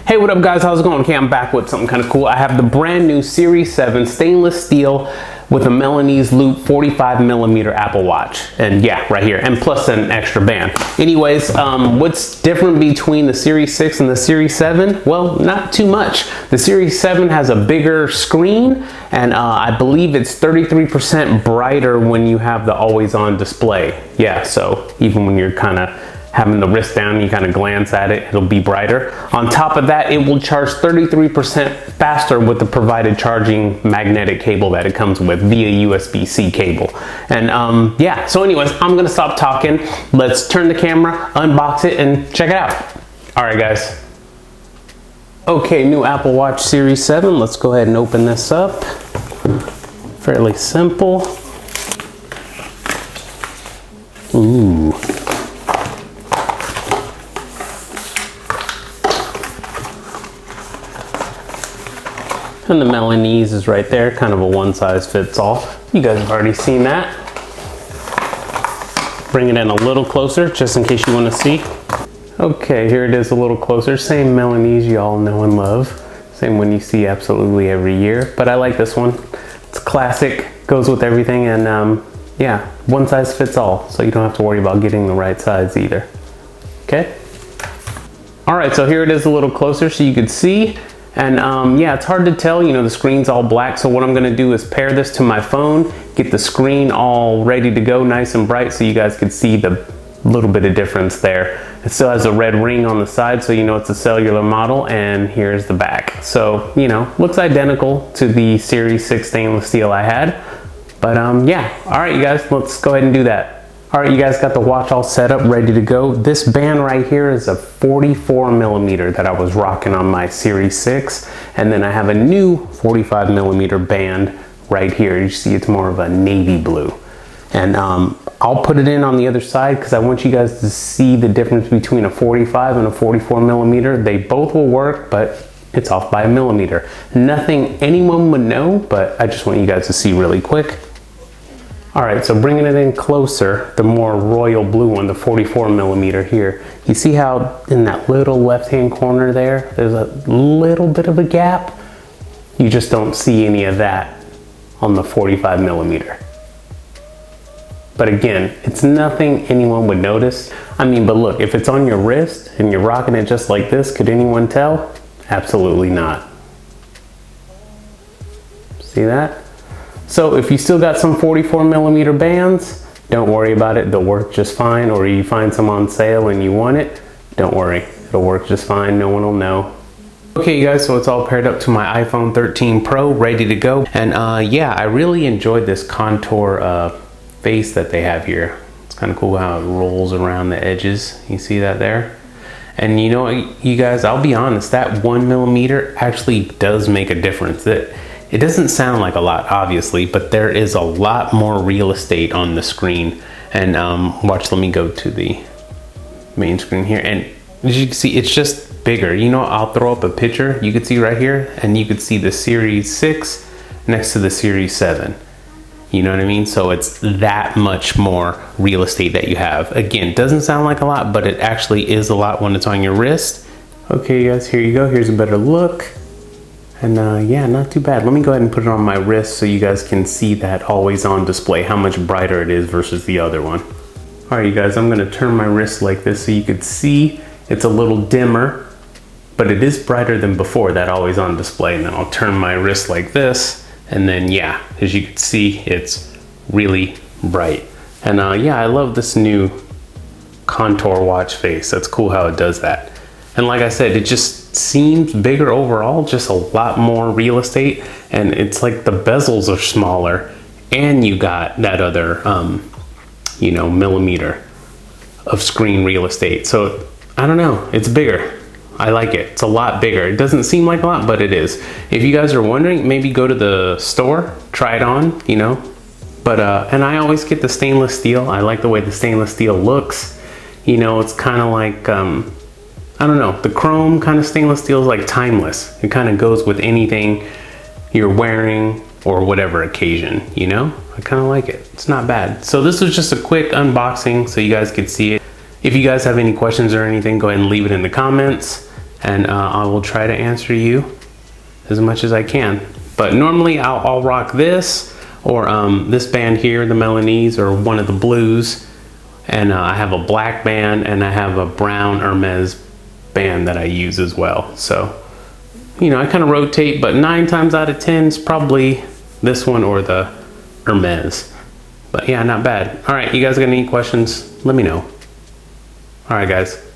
Hey, what up guys, how's it going? Okay, I'm back with something kind of cool. I have the brand new Series 7 stainless steel with a Milanese loop 45mm Apple Watch. And yeah, right here, and plus an extra band. Anyways, what's different between the Series 6 and the Series 7? Well, not too much. The Series 7 has a bigger screen, and I believe it's 33% brighter when you have the always on display. Yeah, so even when you're kind of having the wrist down, you kind of glance at it, it'll be brighter. On top of that, it will charge 33% faster with the provided charging magnetic cable that it comes with via USB-C cable. And yeah, so anyways, I'm gonna stop talking. Let's turn the camera, unbox it, and check it out. All right, guys. Okay, new Apple Watch Series 7. Let's go ahead and open this up. Fairly simple. Ooh. And the Milanese is right there, kind of a one size fits all. You guys have already seen that. Bring it in a little closer, just in case you want to see. Okay, here it is a little closer. Same Milanese you all know and love. Same one you see absolutely every year. But I like this one. It's classic, goes with everything, and yeah, one size fits all. So you don't have to worry about getting the right size either. Okay? All right, so here it is a little closer so you could see. And yeah, it's hard to tell, you know, the screen's all black. So what I'm gonna do is pair this to my phone, get the screen all ready to go, nice and bright, so you guys can see the little bit of difference there. It still has a red ring on the side, so you know it's a cellular model, and here's the back. So, you know, looks identical to the Series 6 stainless steel I had. But yeah, all right, you guys, let's go ahead and do that. All right, you guys got the watch all set up, ready to go. This band right here is a 44mm that I was rocking on my Series 6. And then I have a new 45mm band right here. You see it's more of a navy blue. And I'll put it in on the other side because I want you guys to see the difference between a 45 and a 44mm. They both will work, but it's off by a millimeter. Nothing anyone would know, but I just want you guys to see really quick. All right, so bringing it in closer, the more royal blue one, the 44mm here. You see how in that little left-hand corner there, there's a little bit of a gap? You just don't see any of that on the 45mm. But again, it's nothing anyone would notice. I mean, but look, if it's on your wrist and you're rocking it just like this, could anyone tell? Absolutely not. See that? So if you still got some 44mm bands, don't worry about it, they'll work just fine. Or you find some on sale and you want it, don't worry, it'll work just fine, no one will know. Okay you guys, so it's all paired up to my iPhone 13 Pro, ready to go. And yeah, I really enjoyed this contour face that they have here. It's kind of cool how it rolls around the edges, you see that there? And you know, you guys, I'll be honest, that 1mm actually does make a difference. It doesn't sound like a lot, obviously, but there is a lot more real estate on the screen. And watch, let me go to the main screen here. And as you can see, it's just bigger. You know, I'll throw up a picture you could see right here, and you could see the Series 6 next to the Series 7. You know what I mean? So it's that much more real estate that you have. Again, doesn't sound like a lot, but it actually is a lot when it's on your wrist. Okay, guys, here you go. Here's a better look. And yeah, not too bad. Let me go ahead and put it on my wrist so you guys can see that always on display, how much brighter it is versus the other one. All right, you guys, I'm gonna turn my wrist like this so you could see it's a little dimmer, but it is brighter than before, that always on display. And then I'll turn my wrist like this, and then yeah, as you can see, it's really bright. And yeah, I love this new contour watch face. That's cool how it does that. And like I said, it just seems bigger overall, just a lot more real estate. And it's like the bezels are smaller, and you got that other, you know, millimeter of screen real estate. So I don't know, it's bigger. I like it. It's a lot bigger. It doesn't seem like a lot, but it is. If you guys are wondering, maybe go to the store, try it on, you know. But, and I always get the stainless steel. I like the way the stainless steel looks. You know, it's kind of like, I don't know, the chrome kind of stainless steel is like timeless. It kind of goes with anything you're wearing or whatever occasion, you know? I kind of like it. It's not bad. So this was just a quick unboxing so you guys could see it. If you guys have any questions or anything, go ahead and leave it in the comments. and I will try to answer you as much as I can. But normally I'll rock this, or this band here, the Milanese, or one of the blues. And I have a black band, and I have a brown Hermes band that I use as well. So, you know, I kind of rotate, but 9 times out of 10 is probably this one or the Hermes. But yeah, not bad. All right, you guys got any questions? Let me know. All right, guys.